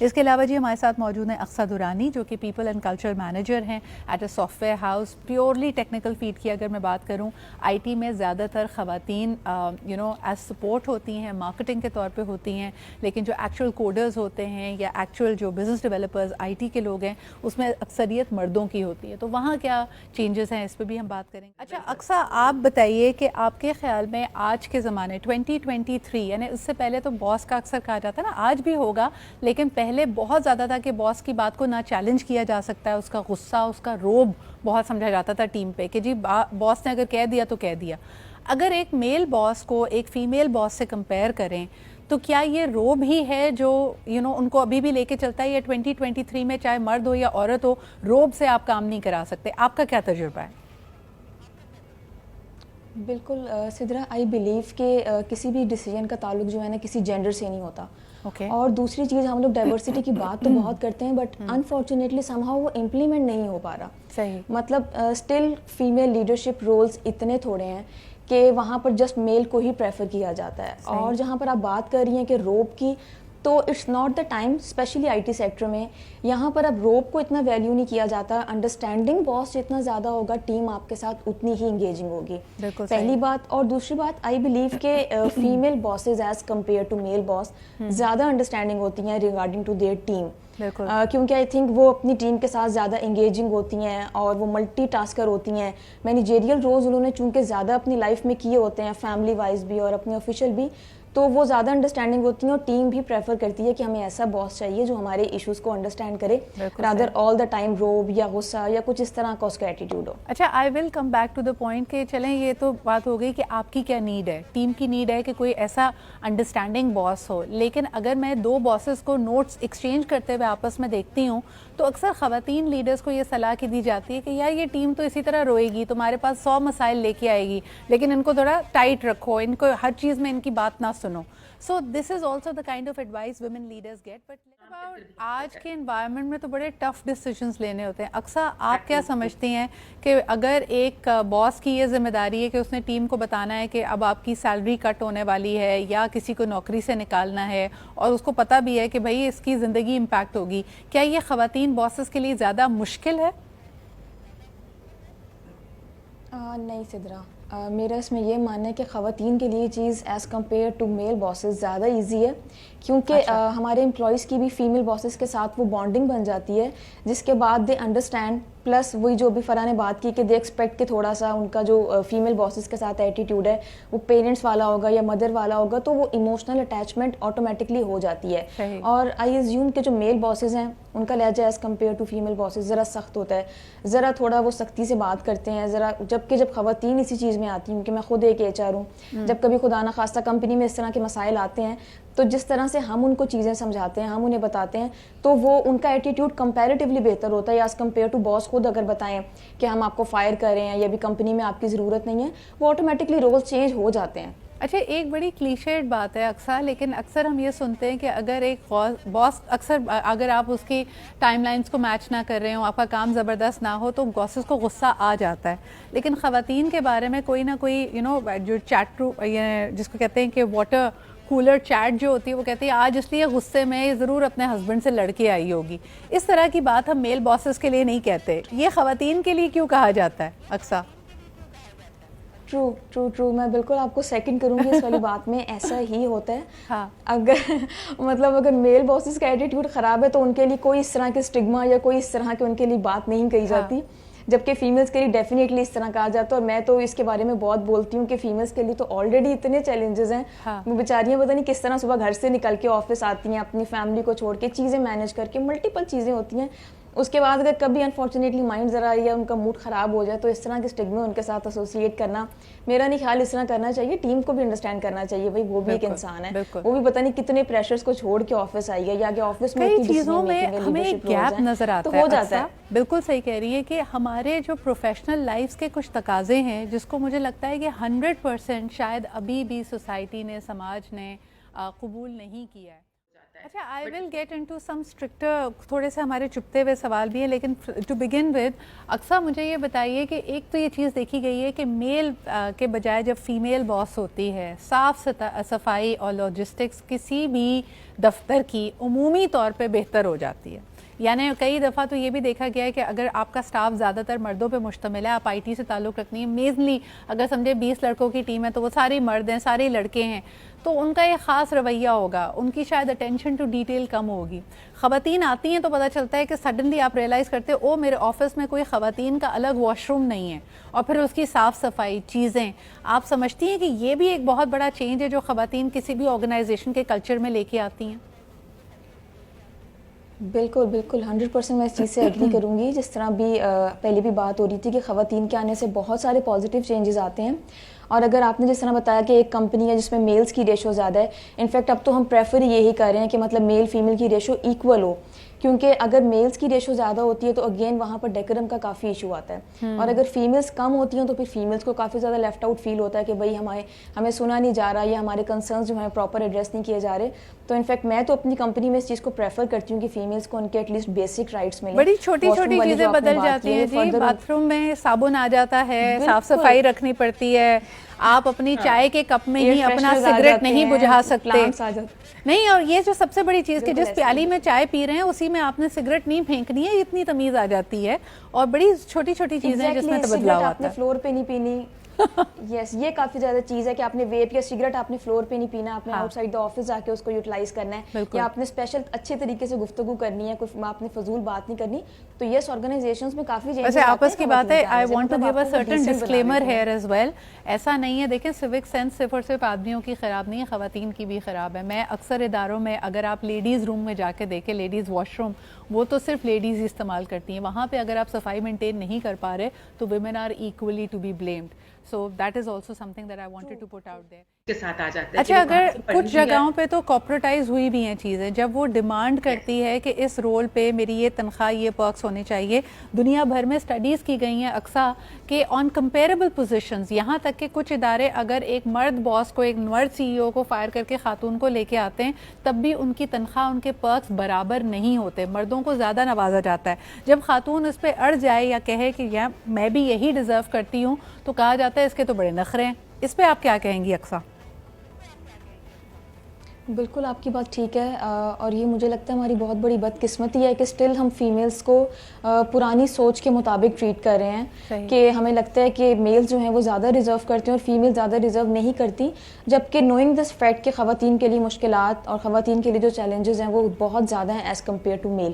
اس کے علاوہ جی ہمارے ساتھ موجود ہیں اقصیٰ درانی جو کہ پیپل اینڈ کلچر مینیجر ہیں at a software house. Purely technical field کی اگر میں بات کروں, آئی ٹی میں زیادہ تر خواتین ایز سپورٹ ہوتی ہیں, مارکیٹنگ کے طور پہ ہوتی ہیں, لیکن جو ایکچوئل کوڈرز ہوتے ہیں یا ایکچوئل جو بزنس ڈیولپرز آئی ٹی کے لوگ ہیں اس میں اکثریت مردوں کی ہوتی ہے. تو وہاں کیا چینجز ہیں اس پہ بھی ہم بات کریں گے. اچھا اقصیٰ, آپ بتائیے کہ آپ کے خیال میں آج کے زمانے 2023 یعنی اس سے پہلے تو باس کا اکثر کہا جاتا ہے نا, آج بھی ہوگا لیکن پہلے بہت زیادہ تھا کہ باس کی بات کو نہ چیلنج کیا جا سکتا ہے, اس کا غصہ, اس کا روب بہت سمجھا جاتا تھا ٹیم پہ کہ جی باس نے اگر کہہ دیا تو کہہ دیا. اگر ایک میل باس کو ایک فیمیل باس سے کمپیئر کریں تو کیا یہ روب ہی ہے جو ان کو ابھی بھی لے کے چلتا ہے, یا 2023 میں چاہے مرد ہو یا عورت ہو روب سے آپ کام نہیں کرا سکتے؟ آپ کا کیا تجربہ ہے؟ بالکل سدرا, آئی بلیو کہ کسی بھی ڈیسیجن کا تعلق جو ہے نا کسی جینڈر سے نہیں ہوتا. اور دوسری چیز, ہم لوگ ڈائیورسٹی کی بات تو بہت کرتے ہیں بٹ انفارچونیٹلی سم ہاؤ وہ امپلیمنٹ نہیں ہو پا رہا. صحیح. مطلب اسٹل فیمیل لیڈرشپ رولز اتنے تھوڑے ہیں کہ وہاں پر جسٹ میل کو ہی پریفر کیا جاتا ہے. اور جہاں پر آپ بات کر رہی ہیں کہ روب کی, تو it's not the time, especially I T sector میں یہاں پر اب روب کو اتنا ویلیو نہیں کیا جاتا. انڈرسٹینڈنگ باس جتنا زیادہ ہوگا ٹیم آپ کے ساتھ اتنی ہی انگیجنگ ہوگی, پہلی بات. اور دوسری بات, آئی بلیو کہ female bosses is compare to male boss زیادہ انڈرسٹینڈنگ ہوتی ہیں ریگارڈنگ ٹو دیئر ٹیم, کیونکہ آئی تھنک وہ اپنی ٹیم کے ساتھ زیادہ انگیجنگ ہوتی ہیں اور وہ ملٹی ٹاسکر ہوتی ہیں. مینیجیریل رولز انہوں نے چونکہ زیادہ اپنی لائف میں کیے ہوتے ہیں, فیملی وائز بھی اور اپنے آفیشیل بھی, تو وہ زیادہ انڈرسٹینڈنگ ہوتی ہیں اور ٹیم بھی پریفر کرتی ہے کہ ہمیں ایسا باس چاہیے جو ہمارے ایشوز کو انڈرسٹینڈ کرے رادر آل دا ٹائم روب یا غصہ یا کچھ اس طرح کا اس کا ایٹیٹیوڈ ہو. اچھا, I will come back to the point کہ چلیں یہ تو بات ہو گئی کہ آپ کی کیا نیڈ ہے, ٹیم کی نیڈ ہے کہ کوئی ایسا انڈرسٹینڈنگ باس ہو. لیکن اگر میں دو باسز کو نوٹس ایکسچینج کرتے ہوئے آپس میں دیکھتی ہوں تو اکثر خواتین لیڈرز کو یہ صلاح کی دی جاتی ہے کہ یار یہ ٹیم تو اسی طرح روئے گی, تمہارے پاس 100 مسائل لے کے آئے گی, لیکن ان کو تھوڑا ٹائٹ رکھو, ان کو ہر چیز میں ان کی بات نہ سنو. So this is also the kind of advice women leaders get. But about آج کے انوائرمنٹ میں تو بڑے ٹف ڈیسیجنز لینے ہوتے ہیں. اقصیٰ, آپ کیا سمجھتی ہیں کہ اگر ایک باس کی یہ ذمہ داری ہے کہ اس نے ٹیم کو بتانا ہے کہ اب آپ کی سیلری کٹ ہونے والی ہے یا کسی کو نوکری سے نکالنا ہے, اور اس کو پتہ بھی ہے کہ بھائی اس کی زندگی امپیکٹ ہوگی, کیا یہ خواتین باسز کے لیے زیادہ مشکل ہے؟ نہیں سدرا, میرا اس میں یہ ماننا ہے کہ خواتین کے لیے یہ چیز as compare to male bosses زیادہ ایزی ہے, کیونکہ ہمارے امپلائیز کی بھی فیمیل باسز کے ساتھ وہ بانڈنگ بن جاتی ہے جس کے بعد دے انڈرسٹینڈ. پلس وہی جو بھی فرح نے بات کی کہ دے ایکسپیکٹ کہ تھوڑا سا ان کا جو فیمیل باسز کے ساتھ ایٹیٹیوڈ ہے وہ پیرنٹس والا ہوگا یا مدر والا ہوگا, تو وہ ایموشنل اٹیچمنٹ آٹومیٹکلی ہو جاتی ہے. اور آئی ایزیوم کہ جو میل باسز ہیں ان کا لہجہ as compare to female bosses ذرا سخت ہوتا ہے, ذرا تھوڑا وہ سختی سے بات کرتے ہیں ذرا, جبکہ جب خواتین اسی چیز میں آتی ہیں, کہ میں خود ایک ایچ آر ہوں, جب کبھی خدا نہ خواستہ کمپنی میں اس طرح کے مسائل آتے ہیں تو جس طرح سے ہم ان کو چیزیں سمجھاتے ہیں, ہم انہیں بتاتے ہیں, تو وہ ان کا ایٹیٹیوڈ کمپیریٹیولی بہتر ہوتا ہے ایز کمپیئر ٹو باس خود اگر بتائیں کہ ہم آپ کو فائر کر رہے ہیں یا بھی کمپنی میں آپ کی ضرورت نہیں ہے, وہ آٹومیٹکلی رول چینج ہو جاتے ہیں. اچھا, ایک بڑی کلیشیڈ بات ہے اکثر, لیکن اکثر ہم یہ سنتے ہیں کہ اگر ایک باس اگر آپ اس کی ٹائم لائنز کو میچ نہ کر رہے ہوں, آپ کا کام زبردست نہ ہو, تو باسز کو غصہ آ جاتا ہے. لیکن خواتین کے بارے میں کوئی نہ کوئی جو چیٹ جس کو کہتے ہیں کہ واٹر کولر چیٹ جو ہوتی ہے, وہ کہتی ہے آج اس لیے غصے میں ضرور اپنے ہسبینڈ سے لڑ کے آئی ہوگی. اس طرح کی بات ہم میل باسز کے لیے نہیں کہتے, یہ خواتین کے لیے کیوں کہا جاتا ہے اکثر؟ ٹرو میں بالکل آپ کو سیکنڈ کروں گی اس والی بات میں, ایسا ہی ہوتا ہے. اگر میل باسز کا ایٹیٹیوڈ خراب ہے تو ان کے لیے کوئی اس طرح کے اسٹگما یا کوئی اس طرح کے ان کے لیے بات نہیں کہی جاتی, جبکہ فیمیلز کے لیے ڈیفینیٹلی اس طرح کہا جاتا ہے. اور میں تو اس کے بارے میں بہت بولتی ہوں کہ فیمیلز کے لیے تو آلریڈی اتنے چیلنجز ہیں, وہ بیچاریاں پتہ نہیں کس طرح صبح گھر سے نکل کے آفس آتی ہیں اپنی فیملی کو چھوڑ کے, چیزیں مینیج کر کے, ملٹیپل چیزیں ہوتی ہیں. اس کے بعد اگر کبھی انفارچونیٹلی مائنڈ ذرا یا ان کا موڈ خراب ہو جائے تو اس طرح کے اسٹگما ان کے ساتھ ایسوسیٹ کرنا میرا نہیں خیال اس طرح کرنا چاہیے. ٹیم کو بھی انڈرسٹینڈ کرنا چاہیے, بھائی وہ بھی ایک انسان ہے, وہ بھی پتہ نہیں کتنے پریشرز کو چھوڑ کے آفس آئی ہے, یا کہ آفس میں کئی چیزوں میں ہمیں ایک گیپ نظر آتا ہے. ہو جاتا ہے. بالکل صحیح کہہ رہی ہے کہ ہمارے جو پروفیشنل لائفز کے کچھ تقاضے ہیں جس کو مجھے لگتا ہے کہ 100% شاید ابھی بھی سوسائٹی نے, سماج نے قبول نہیں کیا ہے. ہے. اچھا I will get in to some اسٹرکٹر تھوڑے سے ہمارے چپتے ہوئے سوال بھی ہیں, لیکن ٹو بگن ود اکثر مجھے یہ بتائیے کہ ایک تو یہ چیز دیکھی گئی ہے کہ میل کے بجائے جب فیمیل باس ہوتی ہے, صاف صفائی اور لاجسٹکس کسی بھی دفتر کی عمومی طور پہ بہتر ہو جاتی ہے. یعنی کئی دفعہ تو یہ بھی دیکھا گیا ہے کہ اگر آپ کا سٹاف زیادہ تر مردوں پہ مشتمل ہے, آپ آئی ٹی سے تعلق رکھنی ہے, مینلی اگر سمجھے 20 لڑکوں کی ٹیم ہے تو وہ سارے مرد ہیں, سارے لڑکے ہیں, تو ان کا ایک خاص رویہ ہوگا, ان کی شاید اٹینشن ٹو ڈیٹیل کم ہوگی. خواتین آتی ہیں تو پتہ چلتا ہے کہ سڈنلی آپ ریئلائز کرتے او میرے آفس میں کوئی خواتین کا الگ واش روم نہیں ہے, اور پھر اس کی صاف صفائی چیزیں. آپ سمجھتی ہیں کہ یہ بھی ایک بہت بڑا چینج ہے جو خواتین کسی بھی آرگنائزیشن کے کلچر میں لے کے آتی ہیں؟ بالکل بالکل 100% میں اس چیز سے ایگری کروں گی. جس طرح بھی پہلے بھی بات ہو رہی تھی کہ خواتین کے آنے سے بہت سارے پازیٹیو چینجز آتے ہیں, اور اگر آپ نے جس طرح بتایا کہ ایک کمپنی ہے جس میں میلز کی ریشو زیادہ ہے, انفیکٹ اب تو ہم پریفر یہی کر رہے ہیں کہ مطلب میل فیمیل کی ریشو ایکول ہو, کیونکہ اگر میلز کی ریشو زیادہ ہوتی ہے تو اگین وہاں پر ڈیکورم کا کافی ایشو آتا ہے, اور اگر فیمیلز کم ہوتی ہیں تو پھر فیمیلز کو کافی زیادہ لیفٹ آؤٹ فیل ہوتا ہے کہ بھائی ہمیں سنا نہیں جا رہا, یا ہمارے کنسرنز جو ہیں پراپر ایڈریس نہیں کیے جا رہے. تو انفیکٹ میں تو اپنی کمپنی میں اس چیز کو پریفر کرتی ہوں کہ فیمیلز کو ان کے ایٹ لیسٹ بیسک رائٹس ملیں. بڑی چھوٹی چھوٹی چیزیں بدل جاتی ہیں جی, باتھ روم میں صابن آ جاتا ہے, صاف صفائی رکھنی پڑتی ہے, آپ اپنی چائے کے کپ میں ہی اپنا سگریٹ نہیں بجھا سکتے نہیں, اور یہ جو سب سے بڑی چیز کہ جس پیالی میں چائے پی رہے ہیں اسی میں آپ نے سگریٹ نہیں پھینکنی ہے, اتنی تمیز آ جاتی ہے. اور بڑی چھوٹی چھوٹی چیزیں جس میں بدلاؤ آتا ہے. فلور پہ نہیں پینی, یس یہ کافی زیادہ چیز ہے کہ آپ نے ویپ یا سگریٹ آپ نے فلور پہ نہیں پینا, آپ نے آؤٹ سائڈ دا آفس جا کے اس کو یوٹیلائز کرنا ہے, یا آپ نے اسپیشل اچھے طریقے سے گفتگو کرنی ہے, کوئی آپ نے فضول بات نہیں کرنی. تو یس آرگنائزیشنز میں کافی چینجز ویسے آپس کی بات ہے, I want to give a certain disclaimer here as well. ایسا نہیں ہے, دیکھیں سوک سینس صرف اور صرف آدمیوں کی خراب نہیں ہے, خواتین کی بھی خراب ہے. میں اکثر اداروں میں اگر آپ لیڈیز روم میں جا کے دیکھیں, لیڈیز واش روم وہ تو صرف لیڈیز ہی استعمال کرتی ہیں, وہاں پہ اگر آپ صفائی مینٹین نہیں کر پا رہے تو women are equally to be blamed. So that is also something that I wanted to put out there. کے ساتھ آ جاتا ہے. اچھا اگر کچھ جگہوں پہ تو کارپوریٹائز ہوئی بھی ہیں چیزیں, جب وہ ڈیمانڈ کرتی ہے کہ اس رول پہ میری یہ تنخواہ, یہ پرکس ہونے چاہیے. دنیا بھر میں اسٹڈیز کی گئی ہیں اقصا کہ آن کمپیریبل پوزیشنز, یہاں تک کہ کچھ ادارے اگر ایک مرد باس کو, ایک مرد سی ای او کو فائر کر کے خاتون کو لے کے آتے ہیں تب بھی ان کی تنخواہ, ان کے پرکس برابر نہیں ہوتے, مردوں کو زیادہ نوازا جاتا ہے. جب خاتون اس پہ اڑ جائے یا کہے کہ میں بھی یہی ڈیزرو کرتی ہوں تو کہا جاتا ہے اس کے تو بڑے نخرے ہیں. اس پہ آپ کیا کہیں گی اقصا؟ بالکل آپ کی بات ٹھیک ہے, اور یہ مجھے لگتا ہے ہماری بہت بڑی بدقسمتی ہے کہ اسٹل ہم فیمیلز کو پرانی سوچ کے مطابق ٹریٹ کر رہے ہیں, کہ ہمیں لگتا ہے کہ میلز جو ہیں وہ زیادہ ریزرو کرتے ہیں اور فیمیل زیادہ ریزرو نہیں کرتی, جبکہ نوئنگ دس فیکٹ کہ خواتین کے لیے مشکلات اور خواتین کے لیے جو چیلنجز ہیں وہ بہت زیادہ ہیں ایز کمپیئر ٹو میل.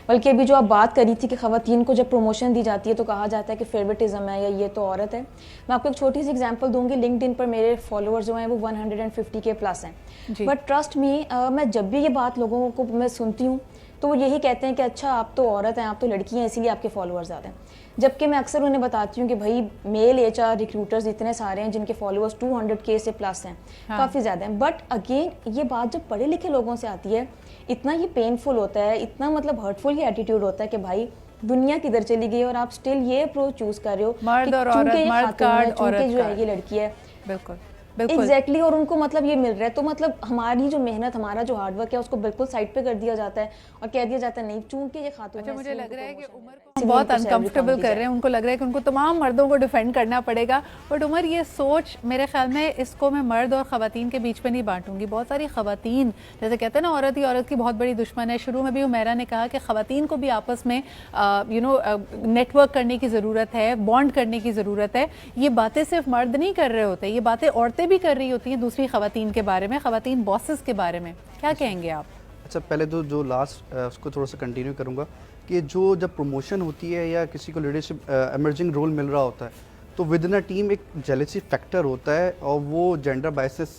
بلکہ ابھی جو آپ بات کری تھی کہ خواتین کو جب پروموشن دی جاتی ہے تو کہا جاتا ہے کہ فیوریٹزم ہے یا یہ تو عورت ہے. میں آپ کو ایک چھوٹی سی ایگزامپل دوں گی. لنکڈ ان پر میرے فالوورز جو ہیں وہ 150 کے پلس ہیں, بٹ ٹرسٹ می میں جب بھی یہ بات لوگوں کو میں سنتی ہوں تو وہ یہی کہتے ہیں کہ اچھا آپ تو عورت ہیں, آپ تو لڑکی ہیں, اسی لیے آپ کے فالوورز زیادہ ہیں. جبکہ میں اکثر انہیں بتاتی ہوں کہ بھائی میل ایچ آر ریکروٹرز اتنے سارے ہیں جن کے فالوورز 200K سے پلس ہیں, کافی زیادہ ہیں. بٹ اگین یہ بات جب پڑھے لکھے لوگوں سے آتی ہے اتنا یہ پینفل ہوتا ہے, اتنا مطلب ہرٹفل یہ ایٹیٹیوڈ ہوتا ہے کہ بھائی دنیا کدھر چلی گئی اور آپ سٹل یہ اپروچ چوز کر رہے ہو مرد اور عورت, مرد کارڈ چونکہ جو ہے یہ لڑکی ہے. بالکل ایگزیکٹلی, اور ان کو مطلب یہ مل رہا ہے تو مطلب ہماری جو محنت, ہمارا جو ہارڈ ورک ہے اس کو بالکل سائڈ پہ کر دیا جاتا ہے اور کہہ دیا جاتا ہے نہیں چونکہ یہ خاتون. اچھا مجھے لگ رہا ہے کہ عمر کو بہت انکمفرٹیبل کر رہے ہیں, ان کو لگ رہا ہے کہ ان کو تمام مردوں کو ڈیفینڈ کرنا پڑے گا. بٹ عمر یہ سوچ میرے خیال میں اس کو میں مرد اور خواتین کے بیچ میں نہیں بانٹوں گی. بہت ساری خواتین جیسے کہتے ہیں نا عورت ہی عورت کی بہت بڑی دشمن ہے. شروع میں بھی عمیرہ نے کہا کہ خواتین کو بھی آپس میں نیٹ ورک کرنے کی ضرورت ہے, بانڈ کرنے کی ضرورت ہے. یہ باتیں صرف مرد نہیں کر رہے ہوتے, یہ باتیں عورتیں بھی کر رہی ہوتی ہیں دوسری خواتین کے بارے میں, خواتین باسز کے بارے میں. کیا کہیں گے آپ؟ اچھا پہلے تو جو لاسٹ اس کو تھوڑا سا کنٹینیو کروں گا کہ جو جب پروموشن ہوتی ہے یا کسی کو لیڈرشپ ایمرجنگ رول مل رہا ہوتا ہے تو ود ان اے ٹیم ایک جیلسی فیکٹر ہوتا ہے, اور وہ جینڈر بائسس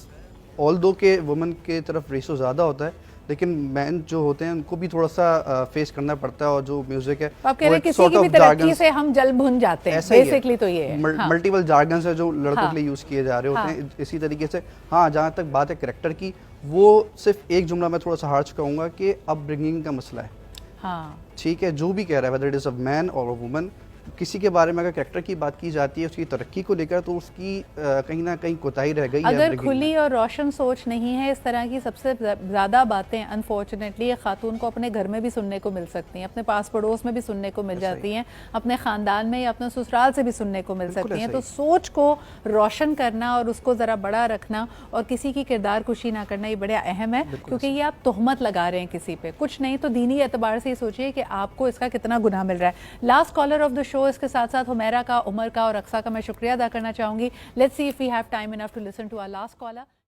آل دو کہ وومن کے طرف ریشو زیادہ ہوتا ہے لیکن مین جو ہوتے ہیں ان کو بھی تھوڑا سا فیس کرنا پڑتا ہے. اور جو میوزک ہے آپ کہہ رہے ہیں کسی کی بھی ترقی سے ہم جل بھن جاتے ہیں, بیسکلی تو یہ ہے ملٹیپل جارگنز ہے جو لڑکوں کے لیے یوز کیے جا رہے ہوتے ہیں. اسی طریقے سے ہاں جہاں تک بات ہے کریکٹر کی, وہ صرف ایک جملہ میں تھوڑا سا ہارش کہوں گا کہ اپ برنگنگ کا مسئلہ ہے. ہاں ٹھیک ہے, جو بھی کہہ رہا ہے whether it is a man or a woman, کسی کے بارے میں اگر کریکٹر کی بات کی جاتی ہے اس کی ترقی کو لے کر تو اس کی کہیں نہ کہیں کوتاہی رہ گئی ہے. اگر کھلی اور روشن سوچ نہیں ہے اس طرح کی سب سے زیادہ باتیں انفارچونیٹلی ایک خاتون کو اپنے گھر میں بھی سننے کو مل سکتی ہیں, اپنے پاس پڑوس میں بھی سننے کو مل جاتی ہیں, اپنے خاندان میں یا اپنے سسرال سے بھی سننے کو مل سکتی ہیں. تو سوچ کو روشن کرنا اور اس کو ذرا بڑا رکھنا اور کسی کی کردار کشی نہ کرنا یہ بڑا اہم ہے, کیونکہ یہ آپ تہمت لگا رہے ہیں کسی پہ, کچھ نہیں تو دینی اعتبار سے یہ سوچئے کہ آپ کو اس کا کتنا گناہ مل رہا ہے. لاسٹ کالر آف دا شو, اس کے ساتھ ساتھ حمیرہ کا, عمر کا اور اقصیٰ کا میں شکریہ ادا کرنا چاہوں گی. Let's see if we have time enough to listen to our last collar.